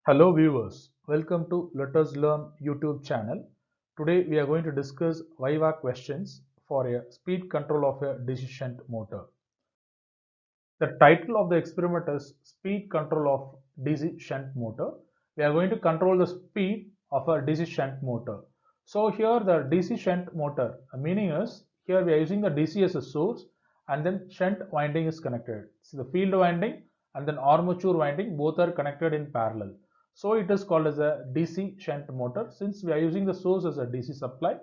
Hello viewers, welcome to Let Us Learn YouTube channel. Today we are going to discuss Viva questions for a speed control of a DC shunt motor. The title of the experiment is Speed Control of DC Shunt Motor. We are going to control the speed of a DC shunt motor. So here the DC shunt motor, meaning is here we are using the DC as a source and then shunt winding is connected. So the field winding and then armature winding both are connected in parallel. So it is called as a DC shunt motor since we are using the source as a DC supply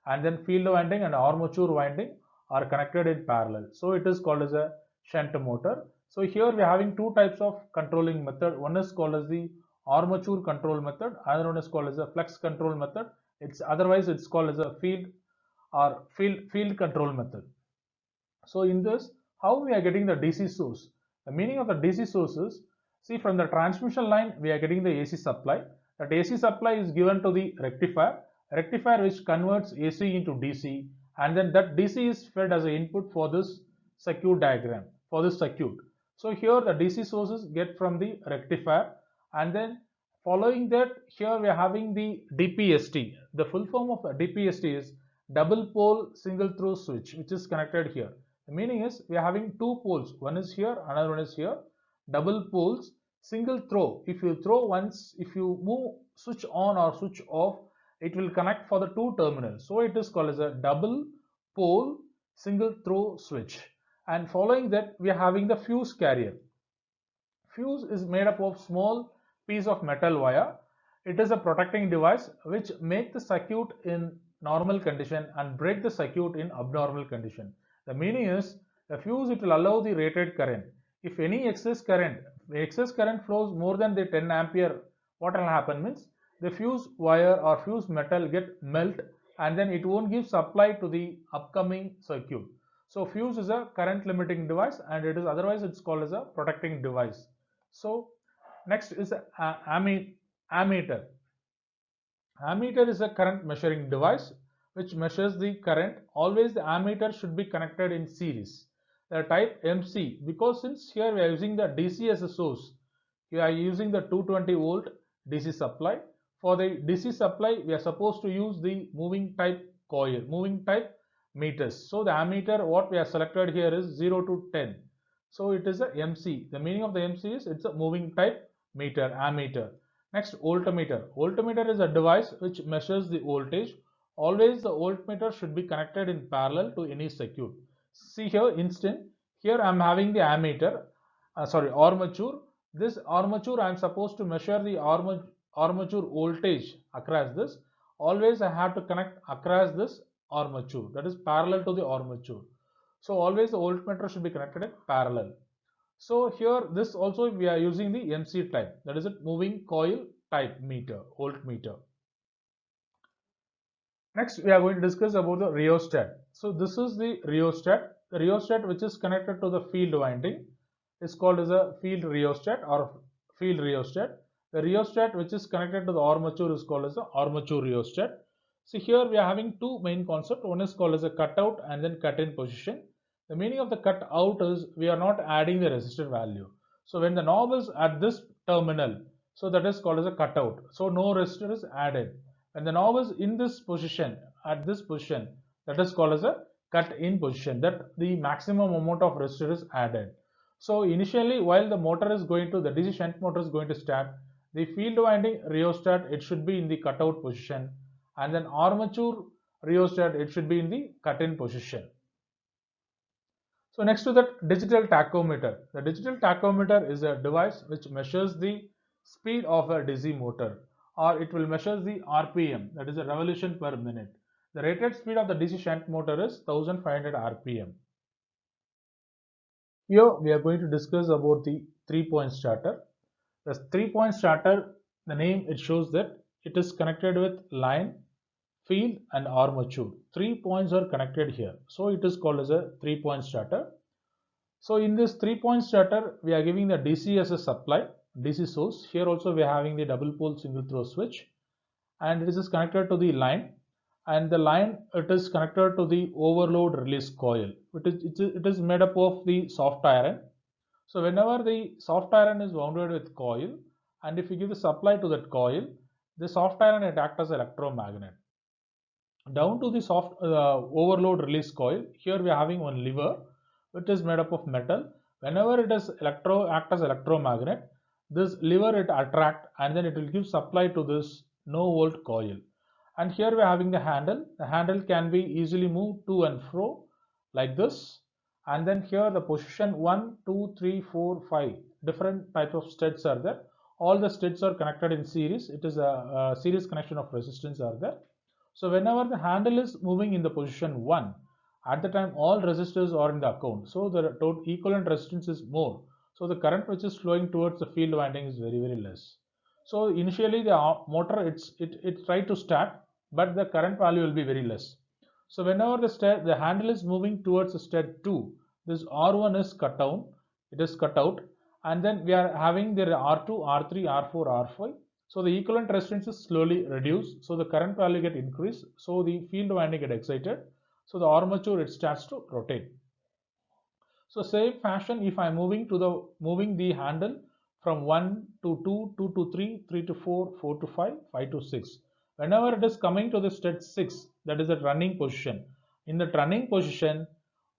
and then field winding and armature winding are connected in parallel. So it is called as a shunt motor. So here we are having two types of controlling method. One is called as the armature control method. Another one is called as a flux control method. It's called as a field control method. So in this, how we are getting the DC source? The meaning of the DC source is, see, from the transmission line we are getting the AC supply. That AC supply is given to the rectifier which converts AC into DC, and then that DC is fed as an input for this circuit diagram, for this circuit. So here the DC sources get from the rectifier, and then following that here we are having the DPST. The full form of DPST is double pole single throw switch, which is connected here. The meaning is we are having two poles, one is here, another one is here, double poles, single throw. If you throw once, if you move switch on or switch off, it will connect for the two terminals. So it is called as a double pole single throw switch. And following that, we are having the fuse carrier. Fuse is made up of small piece of metal wire. It is a protecting device which make the circuit in normal condition and break the circuit in abnormal condition. The meaning is the fuse, it will allow the rated current. If any excess current flows more than the 10 ampere, what will happen means the fuse wire or fuse metal get melt and then it won't give supply to the upcoming circuit. So fuse is a current limiting device and it is otherwise it's called as a protecting device. So next is ammeter. Ammeter is a current measuring device which measures the current. Always the ammeter should be connected in series. The type MC, because since here we are using the DC as a source, we are using the 220 volt DC supply. For the DC supply, we are supposed to use the moving type coil, moving type meters. So the ammeter what we have selected here is 0 to 10. So it is a MC. The meaning of the MC is it's a moving type meter, ammeter. Next, voltmeter. Voltmeter is a device which measures the voltage. Always the voltmeter should be connected in parallel to any circuit. See here, instant. Here I am having the ammeter, armature. This armature I am supposed to measure the armature voltage across this. Always I have to connect across this armature, that is parallel to the armature. So always the voltmeter should be connected in parallel. So here this also we are using the MC type, that is a moving coil type meter, voltmeter. Next we are going to discuss about the rheostat. So this is the rheostat. The rheostat which is connected to the field winding is called as a field rheostat or field rheostat. The rheostat which is connected to the armature is called as the armature rheostat. So here we are having two main concepts. One is called as a cutout and then cut in position. The meaning of the cut out is we are not adding the resistor value. So when the knob is at this terminal, so that is called as a cutout. So no resistor is added. When the knob is in this position, at this position, that is called as a cut in position, that the maximum amount of resistor is added. So initially while the motor is going to, the DC shunt motor is going to start, the field winding rheostat, it should be in the cutout position, and then armature rheostat, it should be in the cut in position. So next to that, digital tachometer. The digital tachometer is a device which measures the speed of a DC motor, or it will measure the RPM, that is a revolution per minute. The rated speed of the DC shunt motor is 1500 RPM. Here we are going to discuss about the 3-point starter. The 3-point starter, the name it shows that it is connected with line, field and armature. 3 points are connected here. So it is called as a 3-point starter. So in this 3-point starter, we are giving the DC as a supply, DC source. Here also we are having the double pole single throw switch, and this is connected to the line, and the line it is connected to the overload release coil. It is made up of the soft iron. So whenever the soft iron is wounded with coil and if you give the supply to that coil, the soft iron it acts as electromagnet. Down to the soft overload release coil, here we are having one lever which is made up of metal. Whenever it is act as electromagnet, this lever it attract and then it will give supply to this no volt coil. And here we are having the handle. The handle can be easily moved to and fro like this. And then here the position 1, 2, 3, 4, 5 different type of studs are there. All the studs are connected in series. It is a series connection of resistance are there. So whenever the handle is moving in the position 1, at the time all resistors are in the account. So the total equivalent resistance is more. So the current which is flowing towards the field winding is very, very less. So initially the motor it tried to start, but the current value will be very less. So whenever the handle is moving towards the state 2, this R1 is cut down, it is cut out, and then we are having the R2, R3, R4, R5. So the equivalent resistance is slowly reduced, so the current value get increased, so the field winding get excited, so the armature it starts to rotate. So same fashion, if I am moving the handle from 1 to 2, 2 to 3, 3 to 4, 4 to 5, 5 to 6. Whenever it is coming to the state 6, that is at running position. In the running position,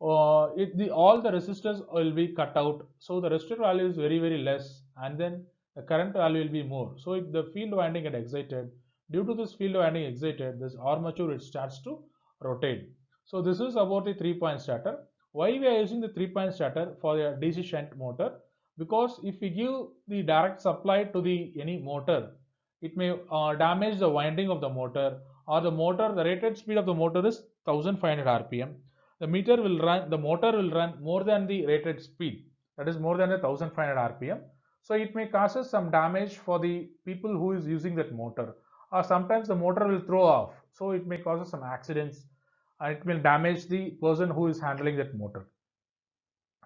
all the resistors will be cut out. So the resistor value is very, very less, and then the current value will be more. So if the field winding get excited, due to this field winding excited, this armature it starts to rotate. So this is about the 3-point starter. Why we are using the 3-point starter for the DC shunt motor? Because if we give the direct supply to the any motor, it may damage the winding of the motor, or the rated speed of the motor is 1500 rpm. The motor will run more than the rated speed, that is more than 1500 rpm. So it may causes some damage for the people who is using that motor, or sometimes the motor will throw off, so it may cause some accidents and it will damage the person who is handling that motor.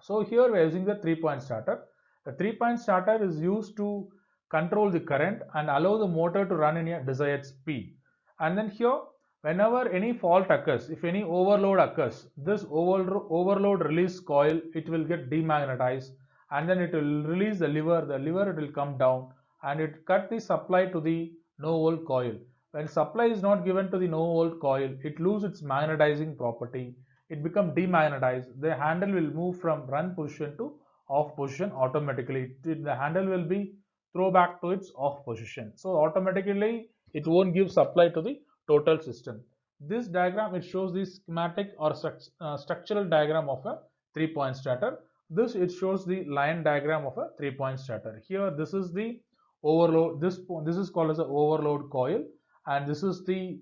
So here we are using the 3-point starter. The 3-point starter is used to control the current and allow the motor to run in a desired speed. And then here, whenever any fault occurs, if any overload occurs, this overload release coil, it will get demagnetized, and then it will release the lever it will come down and it cut the supply to the no volt coil. When supply is not given to the no volt coil, it loses its magnetizing property, it becomes demagnetized. The handle will move from run position to off position automatically. The handle will be throw back to its off position. So automatically it won't give supply to the total system. This diagram it shows the schematic or structural diagram of a 3-point starter. This it shows the line diagram of a 3-point starter. Here this is the overload. This is called as a overload coil, and this is the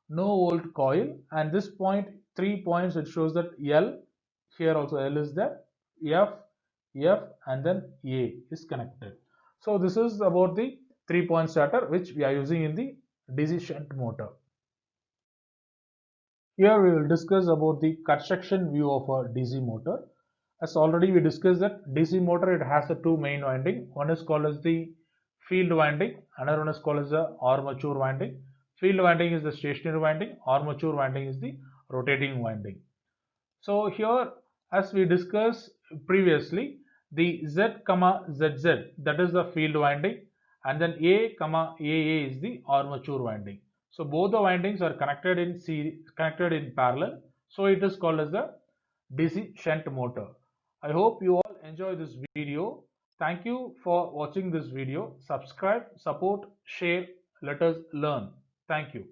no volt coil, and this point 3 points it shows that L, here also L is there, F, and then A is connected. So this is about the 3-point starter which we are using in the DC shunt motor. Here we will discuss about the construction view of a DC motor. As already we discussed that DC motor it has a 2 main winding. One is called as the field winding, another one is called as the armature winding. Field winding is the stationary winding, armature winding is the rotating winding. So here, as we discussed previously, the Z, ZZ, that is the field winding, and then A, AA is the armature winding. So both the windings are connected in parallel. So it is called as the DC shunt motor. I hope you all enjoy this video. Thank you for watching this video. Subscribe, support, share. Let us learn. Thank you.